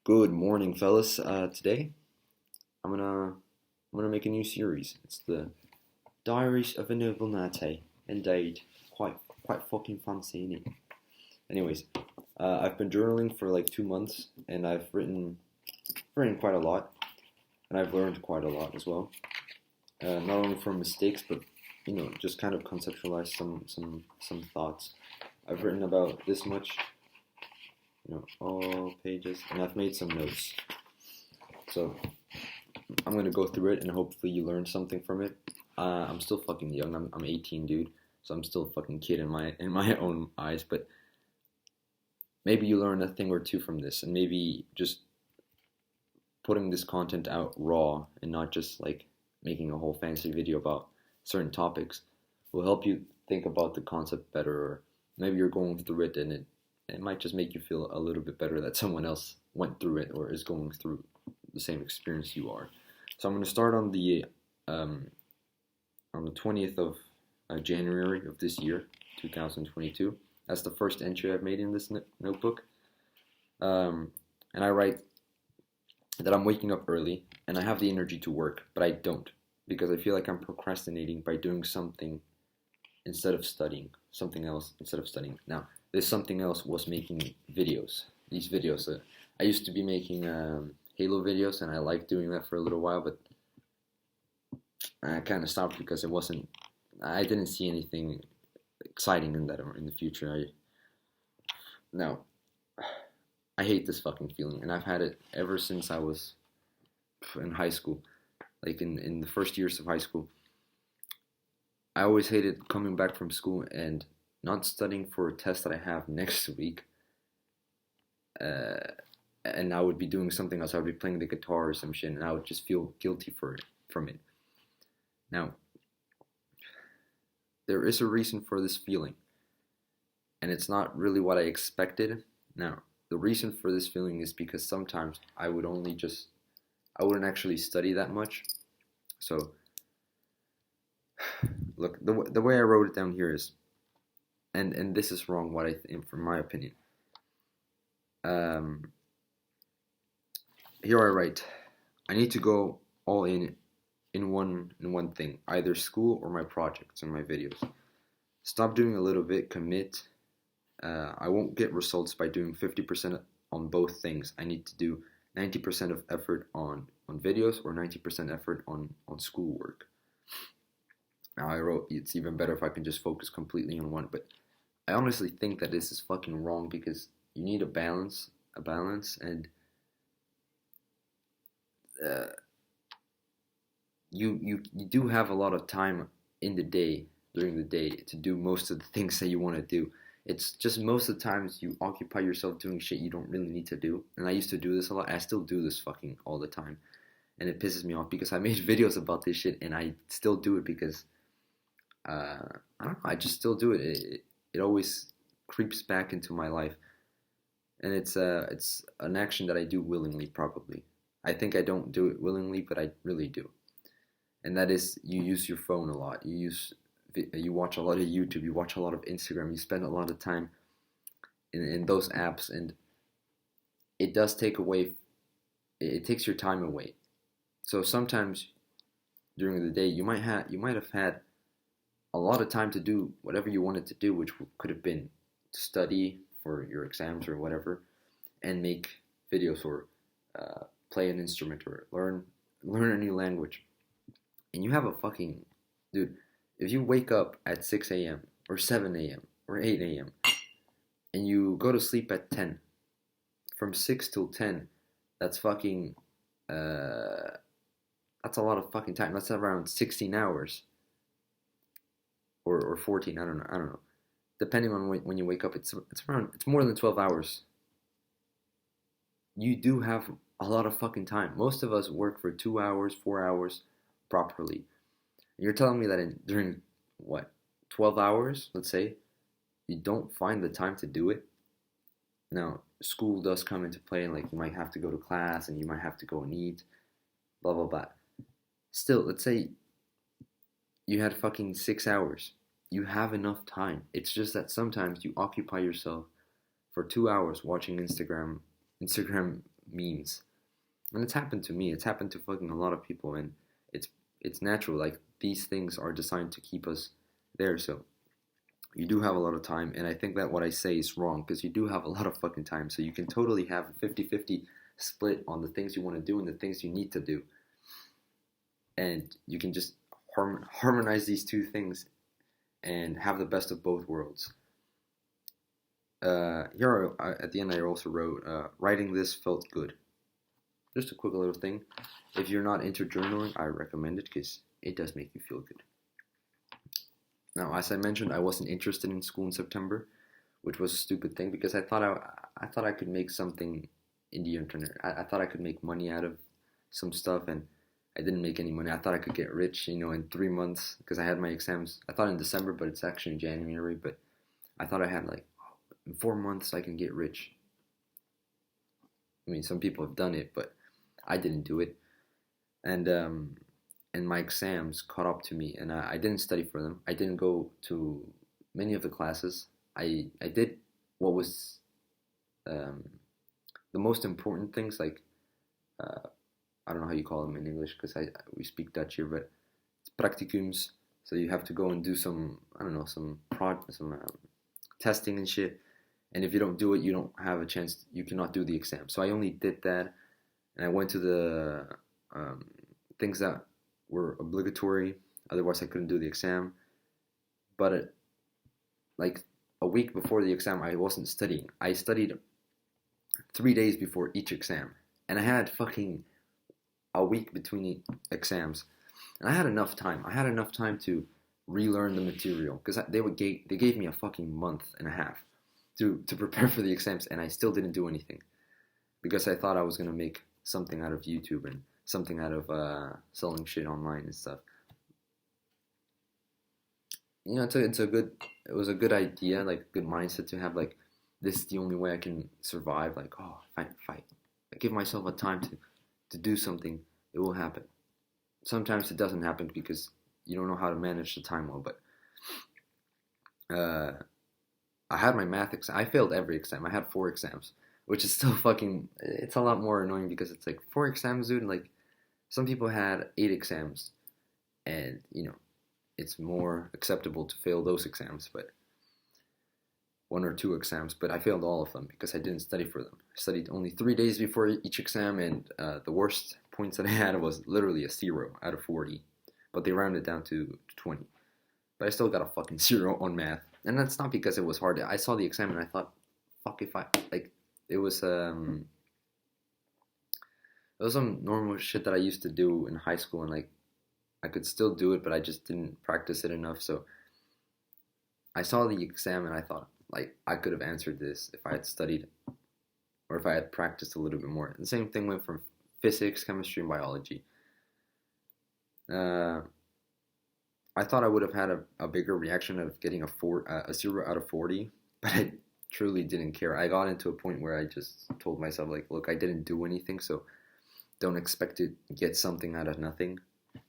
Good morning, fellas. Today I'm gonna make a new series. It's the Diaries of a Noble Natty. Indeed, quite fucking fancy, innit? Anyways, I've been journaling for like 2 months, and I've written quite a lot, and I've learned quite a lot as well. Not only from mistakes, but just kind of conceptualize some thoughts. I've written about this much, all pages, and I've made some notes. So I'm gonna go through it, and hopefully you learn something from it. I'm still fucking young. I'm 18, dude. So I'm still a fucking kid in my own eyes. But maybe you learn a thing or two from this, and maybe just putting this content out raw and not just like making a whole fancy video about certain topics will help you think about the concept better. Or maybe you're going through it, and it might just make you feel a little bit better that someone else went through it or is going through the same experience you are. So I'm going to start on the 20th of January of this year, 2022. That's the first entry I've made in this notebook. And I write that I'm waking up early and I have the energy to work, but I don't, because I feel like I'm procrastinating by doing something instead of studying, something else instead of studying. Now, this something else was making videos. These videos, I used to be making Halo videos, and I liked doing that for a little while, but I kind of stopped because I didn't see anything exciting in that in the future. I hate this fucking feeling, and I've had it ever since I was in high school. Like in the first years of high school, I always hated coming back from school and not studying for a test that I have next week. And I would be doing something else. I would be playing the guitar or some shit, and I would just feel guilty from it. Now, there is a reason for this feeling, and it's not really what I expected. Now, the reason for this feeling is because sometimes I wouldn't actually study that much. So, look, the way I wrote it down here is, and this is wrong, what I think, from my opinion. Here I write, I need to go all in one thing, either school or my projects and my videos. Stop doing a little bit, commit. I won't get results by doing 50% on both things. I need to do 90% of effort on videos or 90% effort on schoolwork. Now I wrote, it's even better if I can just focus completely on one, but I honestly think that this is fucking wrong, because you need a balance, and you do have a lot of time during the day to do most of the things that you want to do. It's just most of the times you occupy yourself doing shit you don't really need to do. And I used to do this a lot. I still do this fucking all the time, and it pisses me off because I made videos about this shit, and I still do it because I don't know. I just still do it. It always creeps back into my life, and it's an action that I do willingly, probably. I think I don't do it willingly, but I really do. And that is, you use your phone a lot. You watch a lot of YouTube. You watch a lot of Instagram. You spend a lot of time in those apps, and it does take away. It takes your time away. So sometimes during the day, you might have had a lot of time to do whatever you wanted to do, which could have been to study for your exams or whatever, and make videos, or play an instrument, or learn a new language. And you have a fucking, dude, if you wake up at 6 a.m. or 7 a.m. or 8 a.m. and you go to sleep at 10, from 6 till 10, that's fucking, that's a lot of fucking time. That's around 16 hours. Or 14, I don't know. Depending on when you wake up, it's more than 12 hours. You do have a lot of fucking time. Most of us work for 2 hours, 4 hours properly. And you're telling me that during 12 hours, let's say, you don't find the time to do it? Now, school does come into play, and like you might have to go to class, and you might have to go and eat, blah blah blah. Still, let's say you had fucking 6 hours. You have enough time. It's just that sometimes you occupy yourself for 2 hours watching Instagram memes. And it's happened to me. It's happened to fucking a lot of people, and it's natural. Like, these things are designed to keep us there. So you do have a lot of time, and I think that what I say is wrong, because you do have a lot of fucking time. So you can totally have a 50-50 split on the things you want to do and the things you need to do. And you can just harmonize these two things and have the best of both worlds. Here at the end I also wrote, writing this felt good. Just a quick little thing. If you're not into journaling, I recommend it because it does make you feel good. Now, as I mentioned, I wasn't interested in school in September, which was a stupid thing because I thought I could make something in the internet. I thought I could make money out of some stuff, and I didn't make any money. I thought I could get rich, in 3 months, because I had my exams. I thought in December, but it's actually in January. But I thought I had in 4 months I can get rich. I mean, some people have done it, but I didn't do it. And my exams caught up to me, and I didn't study for them. I didn't go to many of the classes. I did what was the most important things, like I don't know how you call them in English because we speak Dutch here, but it's practicums. So you have to go and do some testing and shit. And if you don't do it, you don't have a chance. You cannot do the exam. So I only did that, and I went to the things that were obligatory. Otherwise, I couldn't do the exam. But a week before the exam, I wasn't studying. I studied 3 days before each exam, and I had fucking a week between exams, and I had enough time. I had enough time to relearn the material because they gave me a fucking month and a half to prepare for the exams, and I still didn't do anything because I thought I was gonna make something out of YouTube and something out of selling shit online and stuff. It was a good idea, like a good mindset to have, like, this is the only way I can survive. Like, if I give myself a time to do something, it will happen. Sometimes it doesn't happen because you don't know how to manage the time well, but I had my math exam. I failed every exam. I had 4 exams, which is still it's a lot more annoying because it's like 4 exams, dude. Like, some people had 8 exams, and, it's more acceptable to fail those exams, but 1 or 2 exams, but I failed all of them because I didn't study for them. I studied only 3 days before each exam, and the worst points that I had was literally a 0 out of 40, but they rounded down to 20. But I still got a fucking 0 on math, and that's not because it was hard. I saw the exam and I thought, fuck, it was some normal shit that I used to do in high school, and I could still do it, but I just didn't practice it enough. So I saw the exam and I thought, I could have answered this if I had studied or if I had practiced a little bit more. The same thing went from physics, chemistry, and biology. I thought I would have had a bigger reaction of getting a 0 out of 40, but I truly didn't care. I got into a point where I just told myself, look, I didn't do anything, so don't expect to get something out of nothing.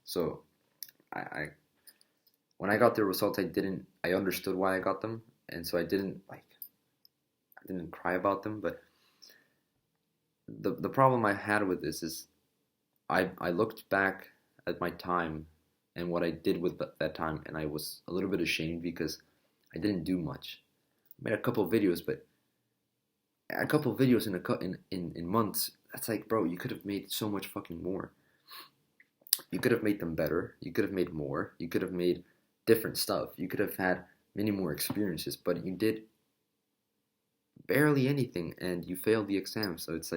So when I got the results, I understood why I got them, and so I didn't cry about them. But the problem I had with this is I looked back at my time and what I did with that time, and I was a little bit ashamed because I didn't do much. I made a couple of videos, but a couple of videos in months, that's bro, you could have made so much fucking more. You could have made them better. You could have made more. You could have made different stuff. You could have had many more experiences, but you did barely anything, and you failed the exam. So it's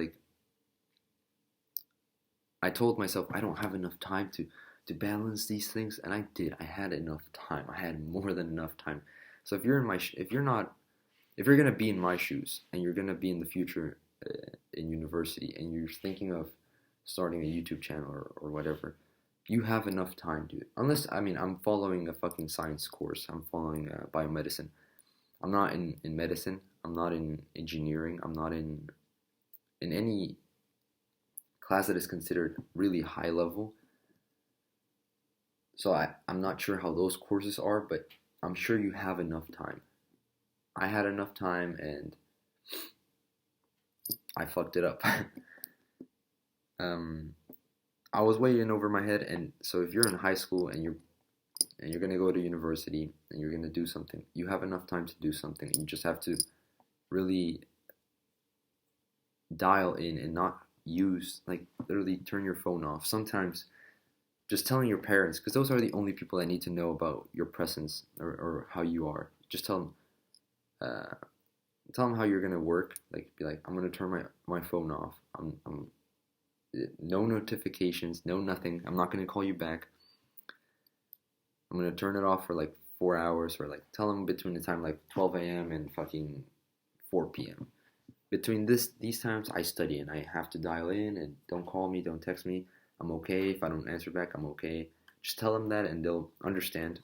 I told myself I don't have enough time to balance these things, and I did. I had enough time. I had more than enough time. So if you're gonna be in my shoes, and you're gonna be in the future in university, and you're thinking of starting a YouTube channel or whatever, you have enough time to do it. Unless, I'm following a fucking science course. I'm following biomedicine. I'm not in medicine. I'm not in engineering. I'm not in any class that is considered really high level. So I'm not sure how those courses are, but I'm sure you have enough time. I had enough time, and I fucked it up. I was way in over my head, and so if you're in high school and you're gonna go to university and you're gonna do something, you have enough time to do something. You just have to really dial in and not use, like, literally turn your phone off. Sometimes just telling your parents, because those are the only people that need to know about your presence, or how you are. Just uh, tell them how you're gonna work. Like, be like, I'm gonna turn my phone off. I'm no notifications, no nothing. I'm not gonna call you back. I'm gonna turn it off for like 4 hours, or like tell them between the time like 12 a.m. and fucking 4 p.m. Between these times, I study and I have to dial in, and don't call me, don't text me. I'm okay. If I don't answer back, I'm okay. Just tell them that and they'll understand,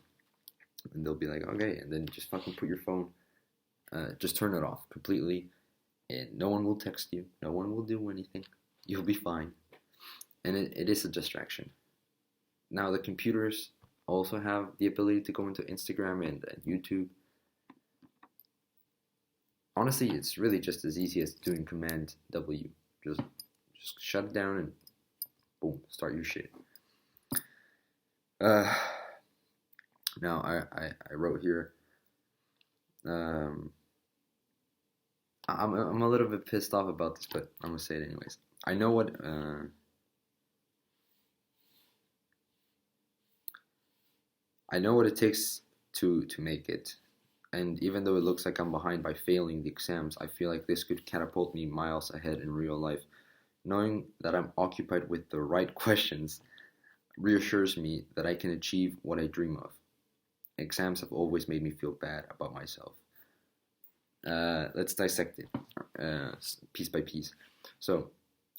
and they'll be like, okay, and then just fucking put your phone, just turn it off completely, and no one will text you, no one will do anything. You'll be fine. And it is a distraction. Now, the computers also have the ability to go into Instagram and YouTube. Honestly, it's really just as easy as doing Command W. Just shut it down and boom, start your shit. Now, I wrote here. I'm a little bit pissed off about this, but I'm gonna say it anyways. I know what it takes to make it. And even though it looks like I'm behind by failing the exams, I feel like this could catapult me miles ahead in real life. Knowing that I'm occupied with the right questions reassures me that I can achieve what I dream of. Exams have always made me feel bad about myself. Let's dissect it piece by piece. So,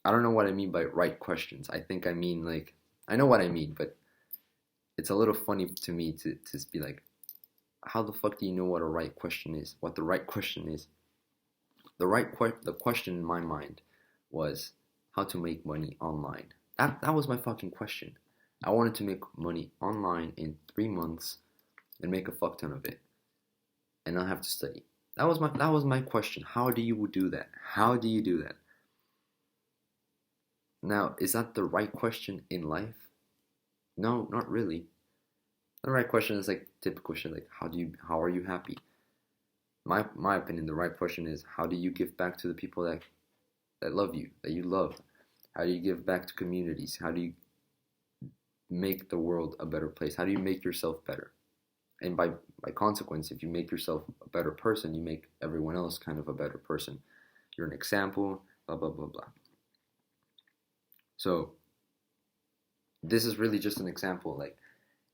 I don't know what I mean by right questions. I think I mean, like, I know what I mean, but it's a little funny to me to be like, how the fuck do you know what a right question is? What the right question is? The question in my mind was how to make money online. That was my fucking question. I wanted to make money online in 3 months and make a fuck ton of it, and not have to study. That was my question. How do you do that? How do you do that? Now, is that the right question in life? No, not really. The right question is like typical shit, like how are you happy? My opinion, the right question is, how do you give back to the people that love you, that you love? How do you give back to communities? How do you make the world a better place? How do you make yourself better? And by consequence, if you make yourself a better person, you make everyone else kind of a better person. You're an example, blah, blah, blah, blah. So, this is really just an example. Like,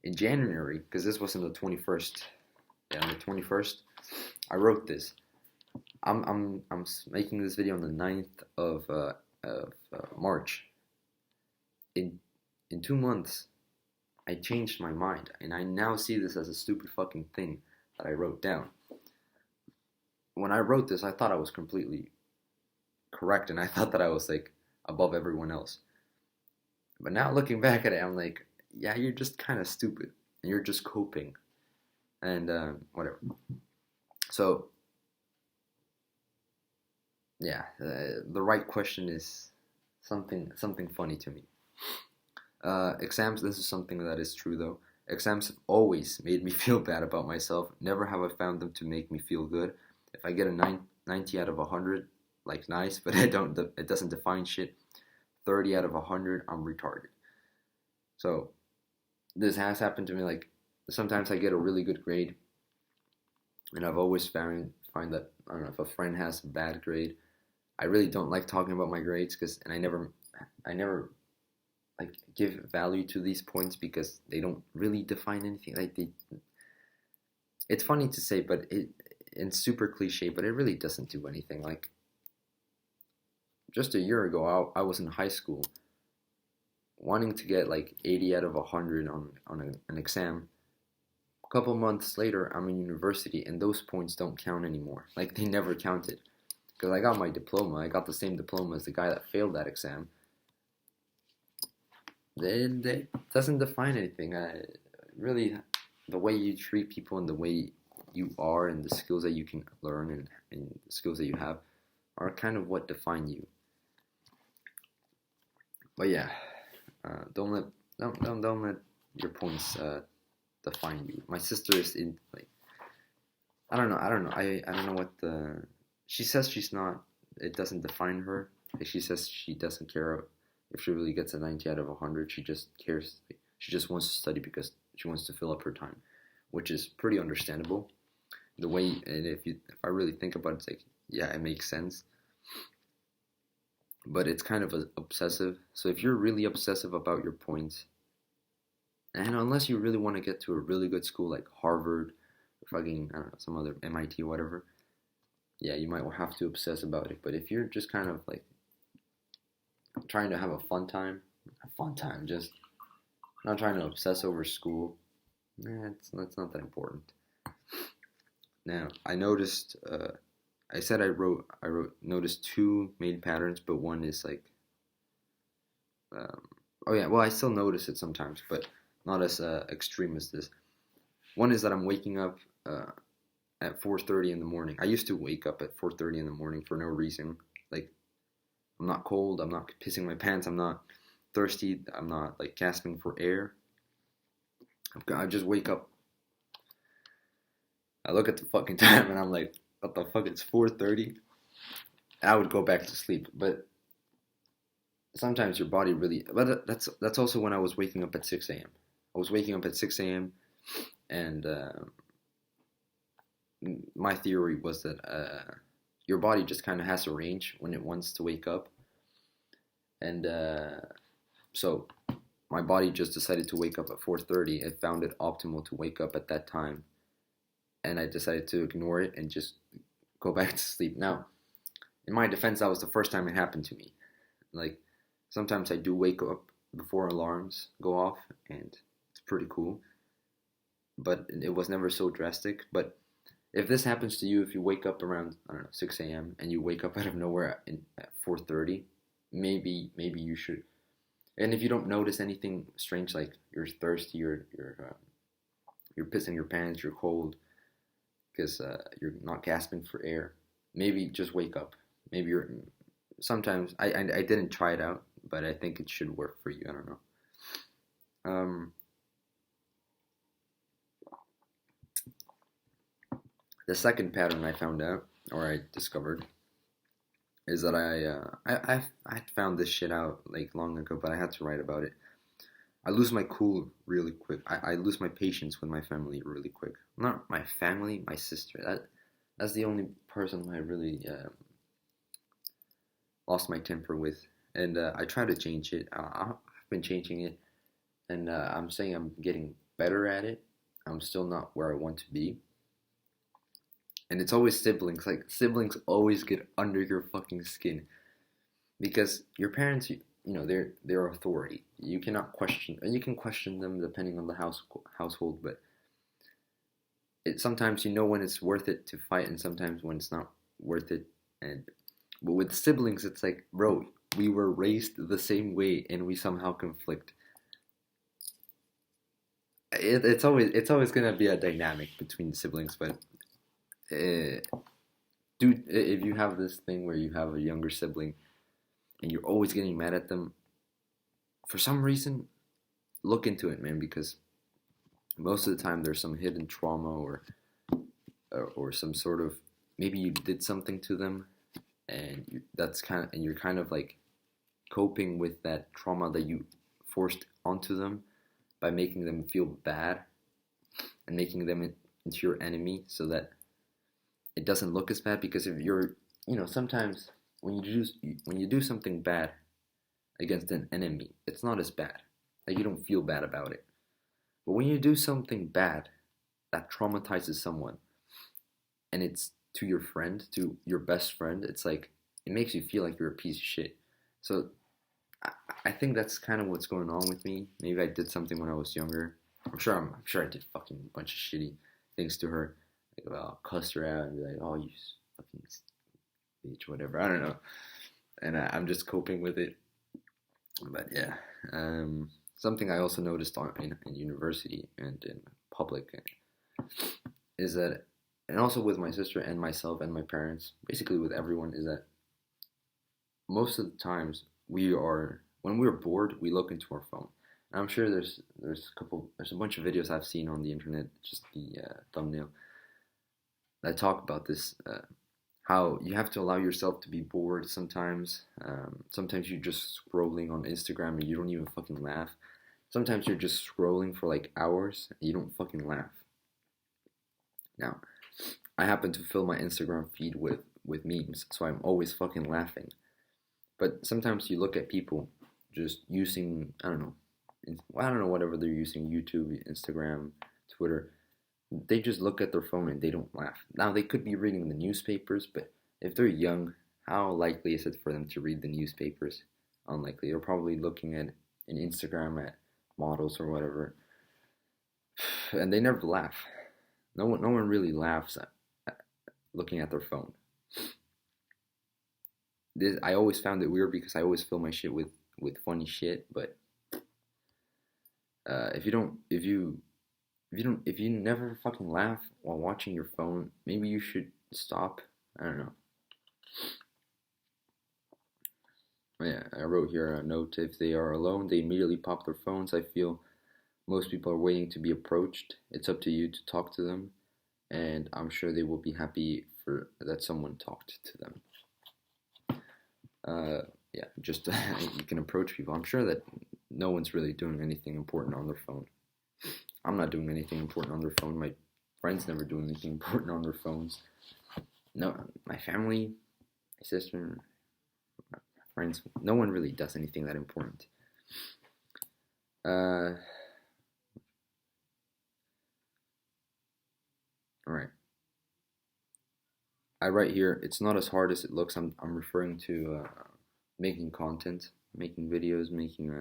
in January, because this was on the 21st, on the 21st, I wrote this. I'm making this video on the 9th of March. In 2 months, I changed my mind, and I now see this as a stupid fucking thing that I wrote down. When I wrote this, I thought I was completely correct, and I thought that I was, like, above everyone else. But now looking back at it, I'm like, yeah, you're just kind of stupid, and you're just coping, and whatever. So, yeah, the right question is something funny to me. Exams, this is something that is true though. Exams have always made me feel bad about myself. Never have I found them to make me feel good. If I get a 90 out of 100, like, nice, but it doesn't define shit. 30 out of 100, I'm retarded. So, this has happened to me. Like, sometimes I get a really good grade, and I've always find that, I don't know, if a friend has a bad grade, I really don't like talking about my grades, and I never like give value to these points, because they don't really define anything. Like, it's funny to say, but it's super cliche, but it really doesn't do anything. Like, just a year ago, I was in high school, wanting to get like 80 out of 100 on an exam. A couple months later, I'm in university, and those points don't count anymore. Like, they never counted, because I got my diploma. I got the same diploma as the guy that failed that exam. It doesn't define anything. Really, the way you treat people and the way you are and the skills that you can learn and the skills that you have are kind of what define you. But yeah, don't let don't let your points define you. My sister is in like I don't know. I don't know what the she says she's not. It doesn't define her. Like she says she doesn't care if she really gets a 90 out of 100. She just cares. She just wants to study because she wants to fill up her time, which is pretty understandable. The way and if I really think about it, it's like yeah, it makes sense. But it's kind of obsessive. So if you're really obsessive about your points, and unless you really want to get to a really good school like Harvard or fucking I don't know some other MIT whatever, yeah, you might have to obsess about it. But if you're just kind of like trying to have a fun time, just not trying to obsess over school, that's not that important. Now I noticed. I said I wrote noticed two main patterns, but one is like oh yeah, well I still notice it sometimes, but not as extreme as this. One is that I'm waking up at 4:30 in the morning. I used to wake up at 4:30 in the morning for no reason. Like I'm not cold, I'm not pissing my pants, I'm not thirsty, I'm not like gasping for air. I just wake up. I look at the fucking time and I'm like, what the fuck? It's 4:30. I would go back to sleep, but sometimes your body really. But that's also when I was waking up at 6 a.m. I was waking up at 6 a.m. and my theory was that your body just kind of has a range when it wants to wake up, and so my body just decided to wake up at 4:30. It found it optimal to wake up at that time, and I decided to ignore it and just go back to sleep. Now, in my defense, that was the first time it happened to me. Like sometimes I do wake up before alarms go off, and it's pretty cool. But it was never so drastic. But if this happens to you, if you wake up around I don't know 6 a.m. and you wake up out of nowhere at 4:30, maybe you should. And if you don't notice anything strange like you're thirsty, you're pissing your pants, you're cold because you're not gasping for air, maybe just wake up. Maybe you're. Sometimes I didn't try it out, but I think it should work for you. I don't know. Um, the second pattern I found out or I discovered is that I found this shit out like long ago, but I had to write about it. I lose my cool really quick. I lose my patience with my family really quick. Not my family, my sister. That's the only person I really lost my temper with, and I try to change it. I've been changing it, and I'm saying I'm getting better at it. I'm still not where I want to be, and it's always siblings. Like siblings always get under your fucking skin because your parents, you know, they're authority. You cannot question, and you can question them depending on the household, but sometimes you know when it's worth it to fight, and sometimes when it's not worth it. And but with siblings, it's like, bro, we were raised the same way, and we somehow conflict. It's always gonna be a dynamic between siblings, but uh, dude, if you have this thing where you have a younger sibling and you're always getting mad at them, for some reason, look into it, man, because most of the time there's some hidden trauma or some sort of maybe you did something to them and you're kind of like coping with that trauma that you forced onto them by making them feel bad and making them into your enemy so that it doesn't look as bad. Because if you're, you know, sometimes when you do something bad against an enemy, it's not as bad. Like you don't feel bad about it. But when you do something bad that traumatizes someone and it's to your friend, to your best friend, it's like it makes you feel like you're a piece of shit. So I think that's kind of what's going on with me. Maybe I did something when I was younger. I'm sure I did fucking a bunch of shitty things to her. Like, well, I'll cuss her out and be like, "Oh, you fucking bitch," whatever. I don't know. And I'm just coping with it. But yeah, something I also noticed in university and in public is that, and also with my sister and myself and my parents, basically with everyone, is that most of the times we are when we're bored, we look into our phone. And I'm sure there's a bunch of videos I've seen on the internet, just the thumbnail, that talk about this. How you have to allow yourself to be bored sometimes. Sometimes you're just scrolling on Instagram and you don't even fucking laugh. Sometimes you're just scrolling for like hours and you don't fucking laugh. Now, I happen to fill my Instagram feed with memes, so I'm always fucking laughing. But sometimes you look at people just using, I don't know, whatever they're using, YouTube, Instagram, Twitter. They just look at their phone and they don't laugh. Now, they could be reading the newspapers, but if they're young, how likely is it for them to read the newspapers? Unlikely. They're probably looking at an Instagram at models or whatever, and they never laugh. No one really laughs at looking at their phone. I always found it weird because I always fill my shit with funny shit, but if you never fucking laugh while watching your phone, maybe you should stop. I don't know. Yeah, I wrote here a note: if they are alone, they immediately pop their phones. I feel most people are waiting to be approached. It's up to you to talk to them, and I'm sure they will be happy for that someone talked to them. Yeah, just you can approach people. I'm sure that no one's really doing anything important on their phone. I'm not doing anything important on their phone. My friends never do anything important on their phones. No, my family, my sister, my friends, no one really does anything that important. Alright. I write here, it's not as hard as it looks. I'm referring to making content, making videos, making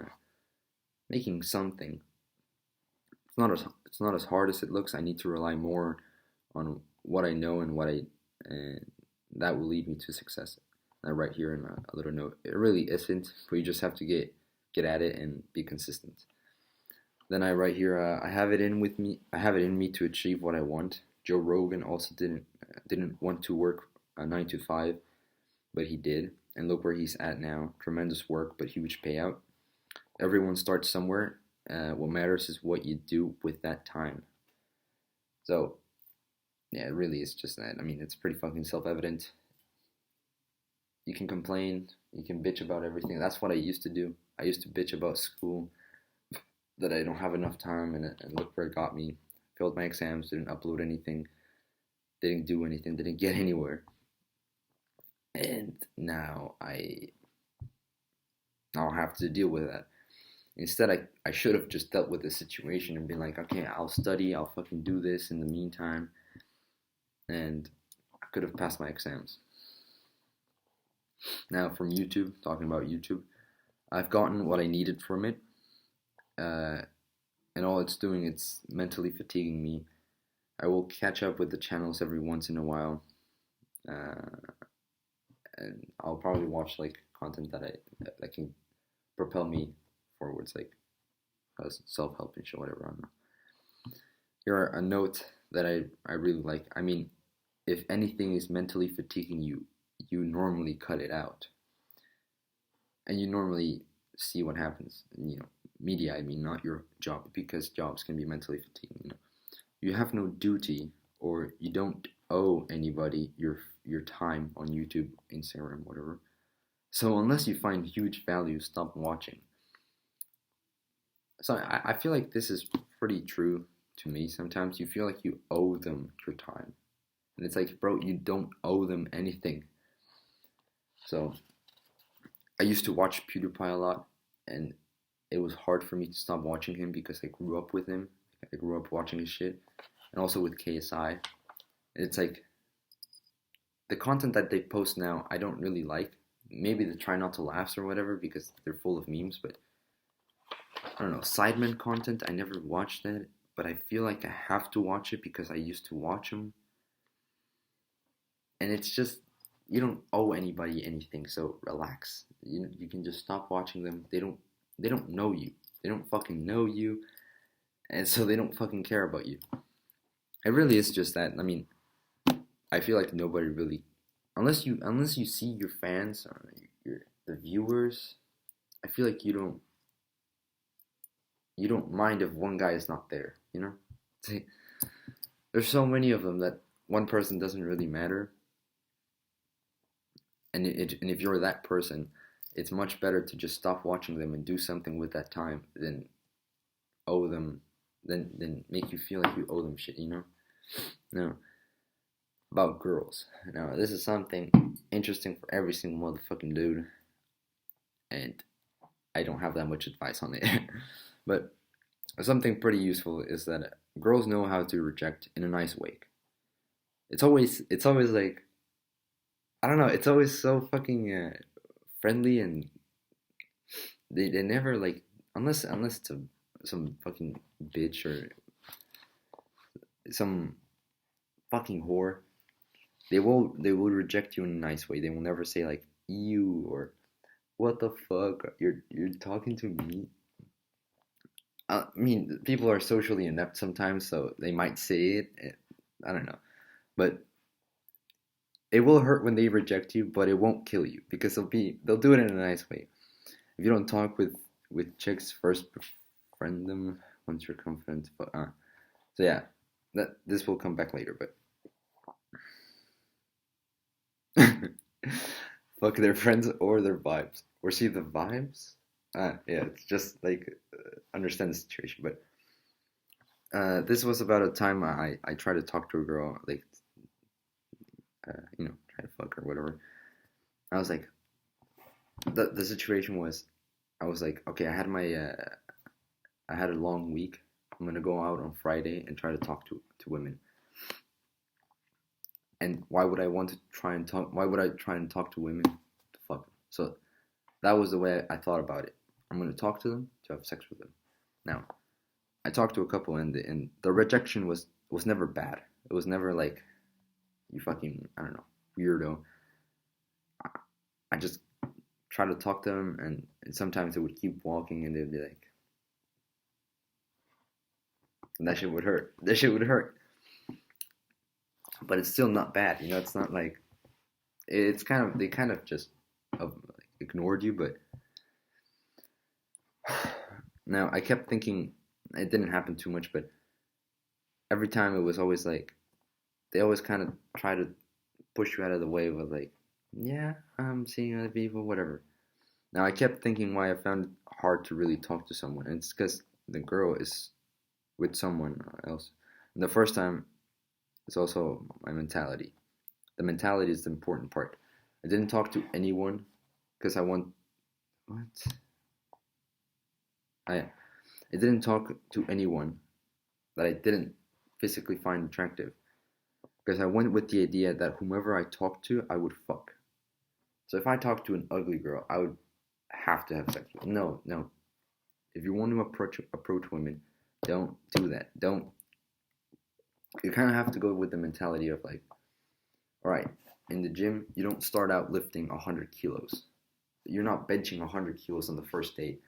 something. It's not as hard as it looks. I need to rely more on what I know and that will lead me to success. I write here in a little note. It really isn't, but you just have to get at it and be consistent. Then I write here, I have it in me to achieve what I want. Joe Rogan also didn't want to work a 9 to 5, but he did, and look where he's at now. Tremendous work, but huge payout. Everyone starts somewhere. What matters is what you do with that time. So, yeah, it really is just that. I mean, it's pretty fucking self-evident. You can complain, you can bitch about everything. That's what I used to do. I used to bitch about school, that I don't have enough time, and look where it got me. Failed my exams, didn't upload anything, didn't do anything, didn't get anywhere. And now I'll have to deal with that. Instead, I should have just dealt with the situation and been like, okay, I'll study, I'll fucking do this in the meantime, and I could have passed my exams. Now, from YouTube, talking about YouTube, I've gotten what I needed from it, and all it's doing, it's mentally fatiguing me. I will catch up with the channels every once in a while, and I'll probably watch like content that can propel me forwards, like self-help and shit, whatever. I don't know. Here are a note that I really like. I mean, if anything is mentally fatiguing you, you normally cut it out, and you normally see what happens. You know, media. I mean, not your job, because jobs can be mentally fatiguing. You know, you have no duty, or you don't owe anybody your time on YouTube, Instagram, whatever. So unless you find huge value, stop watching. So I feel like this is pretty true to me. Sometimes you feel like you owe them your time, and it's like, bro, you don't owe them anything. So I used to watch PewDiePie a lot, and it was hard for me to stop watching him because I grew up with him. I grew up watching his shit, and also with KSI. It's like the content that they post now, I don't really like. Maybe the try not to laughs or whatever, because they're full of memes, but I don't know, Sidemen content, I never watched that, but I feel like I have to watch it because I used to watch them. And it's just, you don't owe anybody anything, so relax. You can just stop watching them. They don't know you. They don't fucking know you, and so they don't fucking care about you. It really is just that. I mean, I feel like nobody really, unless you see your fans or the viewers, I feel like you don't mind if one guy is not there, you know? See, there's so many of them that one person doesn't really matter, and if you're that person, it's much better to just stop watching them and do something with that time than owe them, than make you feel like you owe them shit, you know? No. About girls. Now, this is something interesting for every single motherfucking dude, and I don't have that much advice on it. But something pretty useful is that girls know how to reject in a nice way. It's always like, I don't know, it's always so fucking friendly, and they never like, unless it's some fucking bitch or some fucking whore, they will reject you in a nice way. They will never say like ew or what the fuck, you're talking to me. I mean, people are socially inept sometimes, so they might say it. I don't know, but it will hurt when they reject you, but it won't kill you because they'll do it in a nice way. If you don't talk with chicks, first befriend them once you're confident. But so yeah, that this will come back later. But fuck their friends or their vibes, or see the vibes. Yeah, it's just like understand the situation. But this was about a time I tried to talk to a girl, like try to fuck her, whatever. I was like, the situation was, I was like, okay, I had a long week. I'm gonna go out on Friday and try to talk to women. And why would I want to try and talk? Why would I try and talk to women to fuck them? So that was the way I thought about it. I'm gonna talk to them to have sex with them. Now, I talked to a couple, and the rejection was never bad. It was never like, you fucking, I don't know, weirdo. I just try to talk to them, and sometimes it would keep walking, and they'd be like, and that shit would hurt. That shit would hurt. But it's still not bad, you know. It's not like, it's kind of, they kind of just ignored you. But now I kept thinking, it didn't happen too much, but every time it was always like, they always kind of try to push you out of the way with like, yeah, I'm seeing other people, whatever. Now I kept thinking why I found it hard to really talk to someone, and it's because the girl is with someone else. And the first time, it's also my mentality. The mentality is the important part. I didn't talk to anyone because I didn't talk to anyone that I didn't physically find attractive, because I went with the idea that whomever I talked to, I would fuck. So if I talked to an ugly girl, I would have to have sex with her. No. If you want to approach women, don't do that. Don't. You kind of have to go with the mentality of like, all right, in the gym, you don't start out lifting 100 kilos. You're not benching 100 kilos on the first day.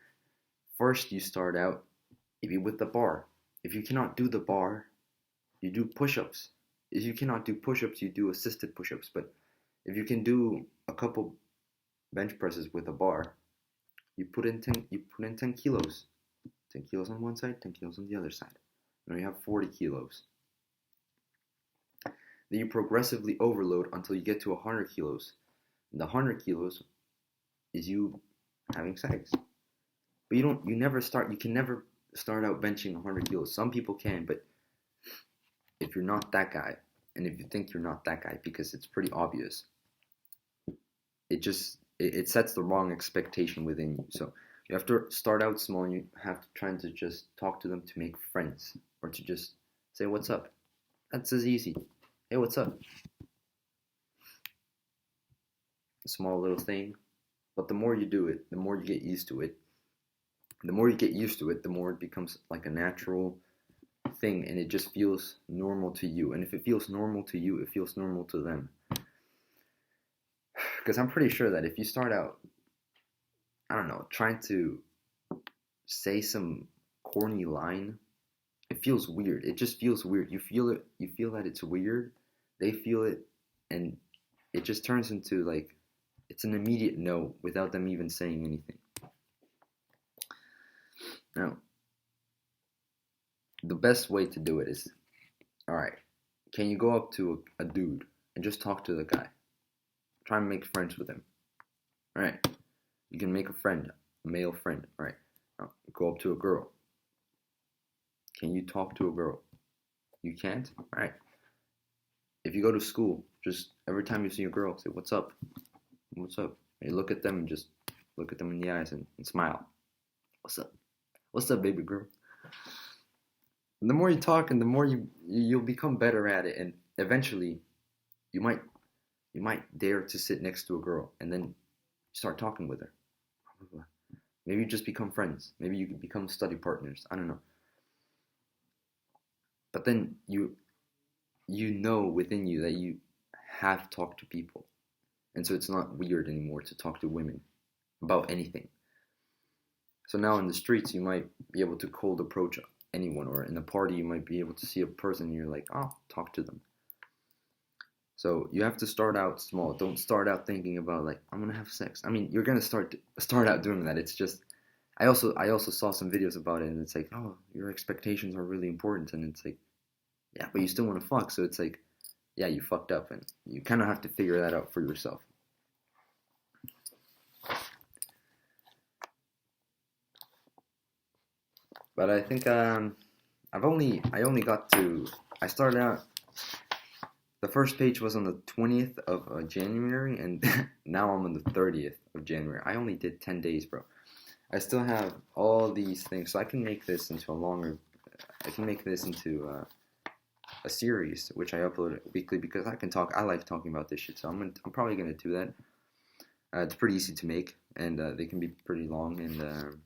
First, you start out maybe with the bar. If you cannot do the bar, you do push-ups. If you cannot do push-ups, you do assisted push-ups. But if you can do a couple bench presses with a bar, you put in 10 kilos. 10 kilos on one side, 10 kilos on the other side. Now you have 40 kilos. Then you progressively overload until you get to 100 kilos. And the 100 kilos is you having sex. But you can never start out benching 100 kilos. Some people can, but if you're not that guy, and if you think you're not that guy, because it's pretty obvious, it sets the wrong expectation within you. So you have to start out small, and you have to try to just talk to them to make friends, or to just say, what's up? That's as easy. Hey, what's up? A small little thing. But the more you do it, the more you get used to it. The more you get used to it, the more it becomes like a natural thing, and it just feels normal to you. And if it feels normal to you, it feels normal to them. Because I'm pretty sure that if you start out, I don't know, trying to say some corny line, it feels weird. It just feels weird. You feel it. You feel that it's weird. They feel it, and it just turns into like, it's an immediate no without them even saying anything. Now, the best way to do it is, all right, can you go up to a dude and just talk to the guy? Try and make friends with him. All right, you can make a friend, a male friend. All right, now, go up to a girl. Can you talk to a girl? You can't? All right. If you go to school, just every time you see a girl, say, what's up? What's up? And you look at them and just look at them in the eyes and smile. What's up? What's up, baby girl? And the more you talk and the more you'll become better at it, and eventually you might dare to sit next to a girl and then start talking with her. Maybe you just become friends. Maybe you can become study partners. I don't know. But then you know within you that you have talked to people. And so it's not weird anymore to talk to women about anything. So now in the streets, you might be able to cold approach anyone, or in a party, you might be able to see a person and you're like, oh, talk to them. So you have to start out small. Don't start out thinking about like, I'm going to have sex. I mean, you're going to start out doing that. It's just, I also saw some videos about it, and it's like, oh, your expectations are really important. And it's like, yeah, but you still want to fuck. So it's like, yeah, you fucked up, and you kind of have to figure that out for yourself. But I think I started out, the first page was on the 20th of January, and now I'm on the 30th of January. I only did 10 days, bro. I still have all these things, so I can make this into a series, which I upload weekly, because I like talking about this shit, so I'm probably gonna do that. It's pretty easy to make, and they can be pretty long, and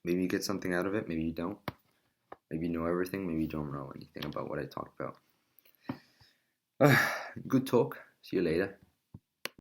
maybe you get something out of it, maybe you don't. Maybe you know everything, maybe you don't know anything about what I talked about. Good talk. See you later.